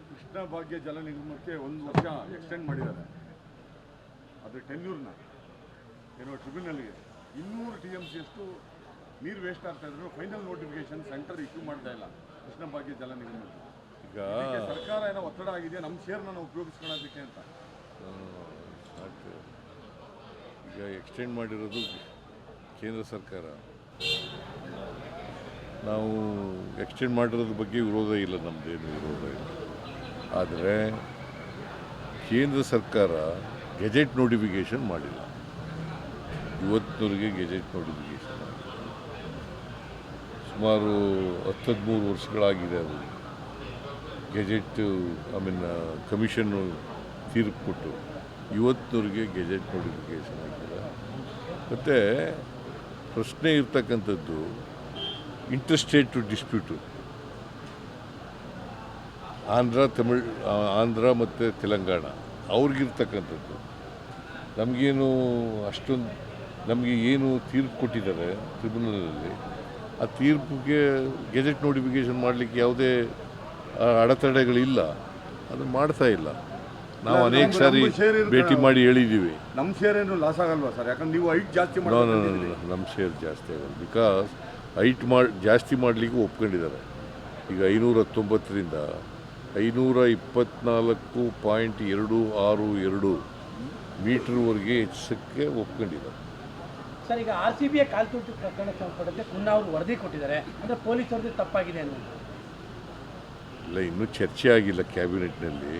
ಕೃಷ್ಣ ಭಾಗ್ಯ ಜಲ ನಿಗಮಕ್ಕೆ 1 ವರ್ಷ ಎಕ್ಸ್ಟೆಂಡ್ ಮಾಡಿದ್ದಾರೆ. ಅದು ಟೆನ್ಯೂರ್ನ ಏನೋ ಟ್ರಿಬ್ಯುನಲ್ಗೆ 200 TMC ಅಷ್ಟು ನೀರು ವೇಸ್ಟ್ ಆಗ್ತಾ ಇದ್ರು. ಫೈನಲ್ ನೋಟಿಫಿಕೇಶನ್ ಸೆಂಟರ್ ಇಶ್ಯೂ ಮಾಡ್ತಾ ಇಲ್ಲ ಕೃಷ್ಣ ಭಾಗ್ಯ ಜಲ ನಿಗಮಕ್ಕೆ. ಈಗ ಸರ್ಕಾರ ಏನೋ ಒತ್ತಡ ಆಗಿದೆ, ನಮ್ಮ ಶೇರ್ನ ನಾವು ಉಪಯೋಗಿಸ್ಕೊಳ್ಳೋದಕ್ಕೆ ಅಂತ. ಈಗ ಎಕ್ಸ್ಟೆಂಡ್ ಮಾಡಿರೋದು ಕೇಂದ್ರ ಸರ್ಕಾರ. ನಾವು ಎಕ್ಸ್ಟೆಂಡ್ ಮಾಡಿರೋದ್ರ ಬಗ್ಗೆ ವಿರೋಧ ಇಲ್ಲ, ನಮ್ಮದೇನು ವಿರೋಧ ಇಲ್ಲ. ಆದರೆ ಕೇಂದ್ರ ಸರ್ಕಾರ ಗೆಜೆಟ್ ನೋಟಿಫಿಕೇಷನ್ ಮಾಡಿಲ್ಲ. ಇವತ್ತಿನವರೆಗೆ ಗೆಜೆಟ್ ನೋಟಿಫಿಕೇಷನ್ ಸುಮಾರು 13 ವರ್ಷಗಳಾಗಿದೆ. ಅದು ಗೆಜೆಟ್ ಕಮಿಷನ್ನು ತೀರ್ಪು ಕೊಟ್ಟು ಇವತ್ತಿನವರೆಗೆ ಗೆಜೆಟ್ ನೋಟಿಫಿಕೇಷನ್ ಆಗಿಲ್ಲ. ಮತ್ತು ಪ್ರಶ್ನೆ ಇರ್ತಕ್ಕಂಥದ್ದು ಇಂಟರ್ಸ್ಟೇಟ್ ಡಿಸ್ಪ್ಯೂಟು ಆಂಧ್ರ ಮತ್ತು ತೆಲಂಗಾಣ ಅವ್ರಿಗಿರ್ತಕ್ಕಂಥದ್ದು. ನಮಗೇನು ಅಷ್ಟೊಂದು ನಮಗೆ ಏನು ತೀರ್ಪು ಕೊಟ್ಟಿದ್ದಾರೆ ಟ್ರಿಬ್ಯುನಲಲ್ಲಿ, ಆ ತೀರ್ಪಿಗೆ ಗೆಜೆಟ್ ನೋಟಿಫಿಕೇಷನ್ ಮಾಡಲಿಕ್ಕೆ ಯಾವುದೇ ಅಡೆತಡೆಗಳಿಲ್ಲ. ಅದು ಮಾಡ್ತಾ ಇಲ್ಲ. ನಾವು ಅನೇಕ ಸಾರಿ ಭೇಟಿ ಮಾಡಿ ಹೇಳಿದ್ದೀವಿ. ನಮ್ಮ ಶೇರ್ ಏನು ಲಾಸ್ ಆಗಲ್ವಾ ಸರ್? ಯಾಕಂದ್ರೆ ನೀವು ಹೈಟ್ ಜಾಸ್ತಿ ನಮ್ಮ ಶೇರ್ ಜಾಸ್ತಿ ಆಗಲ್ಲ. ಬಿಕಾಸ್ ಹೈಟ್ ಜಾಸ್ತಿ ಮಾಡಲಿಕ್ಕೆ ಒಪ್ಕೊಂಡಿದ್ದಾರೆ. ಈಗ 519ರಿಂದ 524.262 ಮೀಟರ್ವರೆಗೆ ಹೆಚ್ಚಿಸಕ್ಕೆ ಒಪ್ಕೊಂಡಿದ್ದಾರೆ. ಸರ್, ಈಗ RCBಯ ಕಾಲ್ತುರ್ತು ಪ್ರಕರಣ ಸಂಬಂಧಪಟ್ಟಂತೆ ಕುನ್ನಾ ಅವರು ವರದಿ ಕೊಟ್ಟಿದ್ದಾರೆ. ಅಂದರೆ ಪೊಲೀಸ್ ಅವ್ರದ್ದು ತಪ್ಪಾಗಿದೆ ಅನ್ನೋದು ಇಲ್ಲ, ಇನ್ನೂ ಚರ್ಚೆ ಆಗಿಲ್ಲ ಕ್ಯಾಬಿನೆಟ್ನಲ್ಲಿ.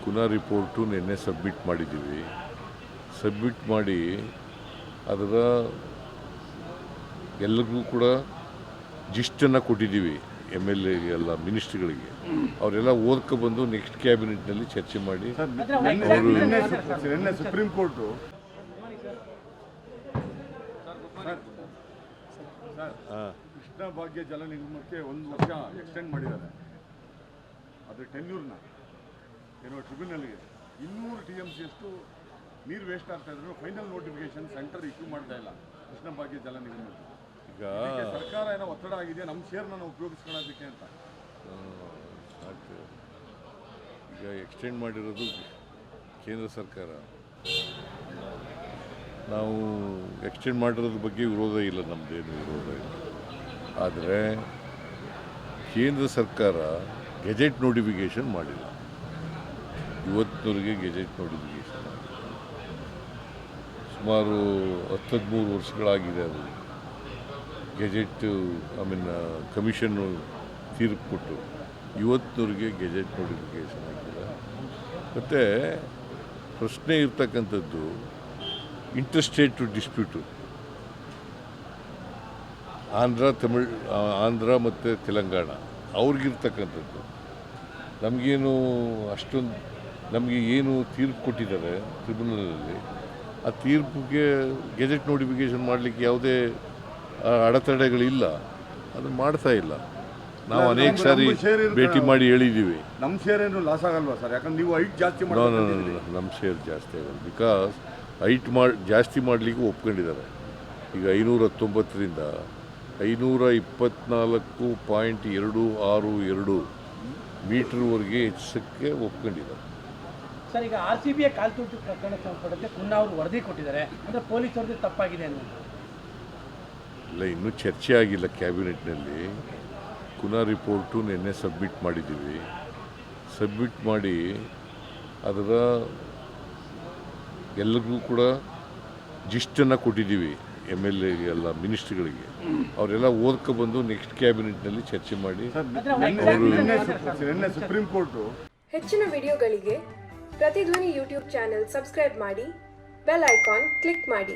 ಕುನ್ನಾ ರಿಪೋರ್ಟು ನಿನ್ನೆ ಸಬ್ಮಿಟ್ ಮಾಡಿದ್ದೀವಿ. ಸಬ್ಮಿಟ್ ಮಾಡಿ ಅದರ ಎಲ್ಲರಿಗೂ ಕೂಡ ಜಿಸ್ಟನ್ನು ಕೊಟ್ಟಿದ್ದೀವಿ. MLA ಎಲ್ಲ ಮಿನಿಸ್ಟ್ರುಗಳಿಗೆ. ಅವರೆಲ್ಲ ಓದ್ಕೊಬಂದು ನೆಕ್ಸ್ಟ್ ಕ್ಯಾಬಿನೆಟ್ನಲ್ಲಿ ಚರ್ಚೆ ಮಾಡಿ ನಿನ್ನೆ ಸುಪ್ರೀಂ ಕೋರ್ಟು ಕೃಷ್ಣ ಭಾಗ್ಯ ಜಲ ನಿಗಮಕ್ಕೆ 1 ವರ್ಷ ಎಕ್ಸ್ಟೆಂಡ್ ಮಾಡಿದ್ದಾರೆ. ಅದು ಟೆನ್ಯೂರ್ನ ಏನೋ ಟ್ರಿಬ್ಯುನಲ್ಗೆ 200 TMC ಅಷ್ಟು ನೀರು ವೇಸ್ಟ್ ಆಗ್ತಾ ಇದ್ರು. ಫೈನಲ್ ನೋಟಿಫಿಕೇಶನ್ ಸೆಂಟರ್ ಇಶ್ಯೂ ಮಾಡ್ತಾ ಇಲ್ಲ ಕೃಷ್ಣ ಭಾಗ್ಯ ಜಲ ನಿಗಮಕ್ಕೆ. ಈಗ ಸರ್ಕಾರ ಏನೋ ಒತ್ತಡ ಆಗಿದೆ, ನಮ್ಮ ಶೇರ್ನ ನಾವು ಉಪಯೋಗಿಸ್ಕೊಳ್ಳೋದಕ್ಕೆ ಅಂತ. ಈಗ ಎಕ್ಸ್ಟೆಂಡ್ ಮಾಡಿರೋದು ಕೇಂದ್ರ ಸರ್ಕಾರ. ನಾವು ಎಕ್ಸ್ಟೆಂಡ್ ಮಾಡಿರೋದ್ರ ಬಗ್ಗೆ ವಿರೋಧ ಇಲ್ಲ, ನಮ್ಮದೇನು ವಿರೋಧ ಇಲ್ಲ. ಆದರೆ ಕೇಂದ್ರ ಸರ್ಕಾರ ಗೆಜೆಟ್ ನೋಟಿಫಿಕೇಷನ್ ಮಾಡಿಲ್ಲ. ಇವತ್ತಿನವರೆಗೆ ಗೆಜೆಟ್ ನೋಟಿಫಿಕೇಷನ್ ಸುಮಾರು 13 ವರ್ಷಗಳಾಗಿದೆ. ಅದು ಗೆಜೆಟ್ ಕಮಿಷನ್ನು ತೀರ್ಪು ಕೊಟ್ಟು ಇವತ್ತಿನವರೆಗೆ ಗೆಜೆಟ್ ನೋಟಿಫಿಕೇಷನ್ ಆಗಿಲ್ಲ. ಮತ್ತು ಪ್ರಶ್ನೆ ಇರ್ತಕ್ಕಂಥದ್ದು ಇಂಟರ್ಸ್ಟೇಟ್ ಡಿಸ್ಪ್ಯೂಟು ಆಂಧ್ರ ಮತ್ತು ತೆಲಂಗಾಣ ಅವ್ರಿಗಿರ್ತಕ್ಕಂಥದ್ದು. ನಮಗೇನು ಅಷ್ಟೊಂದು ನಮಗೆ ಏನು ತೀರ್ಪು ಕೊಟ್ಟಿದ್ದಾರೆ ಟ್ರಿಬ್ಯುನಲಲ್ಲಿ, ಆ ತೀರ್ಪಿಗೆ ಗೆಜೆಟ್ ನೋಟಿಫಿಕೇಷನ್ ಮಾಡಲಿಕ್ಕೆ ಯಾವುದೇ ಅಡೆತಡೆಗಳಿಲ್ಲ. ಅದು ಮಾಡ್ತಾ ಇಲ್ಲ. ನಾವು ಅನೇಕ ಸಾರಿ ಭೇಟಿ ಮಾಡಿ ಹೇಳಿದ್ದೀವಿ. ನಮ್ಮ ಶೇರ್ ಏನು ಲಾಸ್ ಆಗಲ್ವಾ ಸರ್? ಯಾಕಂದ್ರೆ ನೀವು ಹೈಟ್ ಜಾಸ್ತಿ ನಮ್ಮ ಶೇರ್ ಜಾಸ್ತಿ ಆಗಲ್ಲ. ಬಿಕಾಸ್ ಹೈಟ್ ಜಾಸ್ತಿ ಮಾಡಲಿಕ್ಕೆ ಒಪ್ಕೊಂಡಿದ್ದಾರೆ. ಈಗ 519ರಿಂದ 524.262 ಮೀಟರ್ವರೆಗೆ ಹೆಚ್ಚಿಸಕ್ಕೆ ಒಪ್ಕೊಂಡಿದ್ದಾರೆ. ಸರ್, ಈಗ RCBಯ ಕಾಲ್ತುರ್ತು ಪ್ರಕರಣ ಸಂಬಂಧಪಟ್ಟಂತೆ ಕುನ್ನಾ ಅವರು ವರದಿ ಕೊಟ್ಟಿದ್ದಾರೆ. ಅಂದರೆ ಪೊಲೀಸ್ ಅವ್ರದ್ದು ತಪ್ಪಾಗಿದೆ ಅನ್ನೋದು ಇಲ್ಲ, ಇನ್ನೂ ಚರ್ಚೆ ಆಗಿಲ್ಲ ಕ್ಯಾಬಿನೆಟ್ನಲ್ಲಿ. ಕುನ್ನಾ ರಿಪೋರ್ಟು ನಿನ್ನೆ ಸಬ್ಮಿಟ್ ಮಾಡಿದ್ದೀವಿ. ಸಬ್ಮಿಟ್ ಮಾಡಿ ಅದರ ಎಲ್ಲರಿಗೂ ಕೂಡ ಜಿಸ್ಟನ್ನು ಕೊಟ್ಟಿದ್ದೀವಿ. MLA ಎಲ್ಲ ಮಿನಿಸ್ಟ್ರುಗಳಿಗೆ. ಅವರೆಲ್ಲ ಓದ್ಕೊಬಂದು ನೆಕ್ಸ್ಟ್ ಕ್ಯಾಬಿನೆಟ್ನಲ್ಲಿ ಚರ್ಚೆ ಮಾಡಿ ನಿನ್ನೆ ಸುಪ್ರೀಂ ಕೋರ್ಟು. ಹೆಚ್ಚಿನ ವಿಡಿಯೋಗಳಿಗೆ ಪ್ರತಿಧ್ವನಿ ಯೂಟ್ಯೂಬ್ ಚಾನೆಲ್ ಸಬ್ಸ್ಕ್ರೈಬ್ ಮಾಡಿ, ಬೆಲ್ ಐಕಾನ್ ಕ್ಲಿಕ್ ಮಾಡಿ.